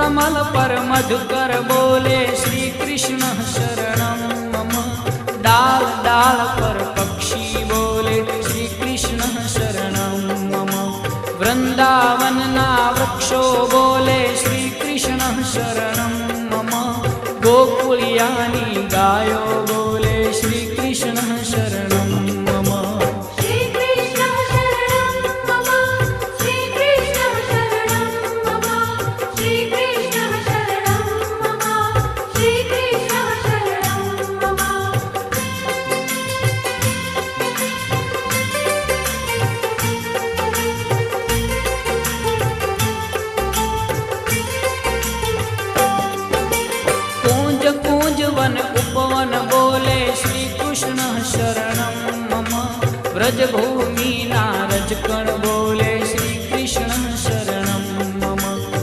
कमल पर मधुकर बोले श्री कृष्ण शरणं मम। डाल डाल पर पक्षी बोले श्री कृष्ण शरणं मम। वृंदावन ना वृक्षो बोले श्री कृष्ण शरणं मम। गोकुलियानी गायो बोले श्री कृष्ण शरणं मम। श्री कृष्ण शरणं मम। श्री कृष्ण शरणं मम। श्री कृष्ण शरणं मम। श्री कृष्ण शरणं मम। कूंज कूंज वन उपवन बोले श्री कृष्ण शरणं मम। ब्रज भूमि नारज कण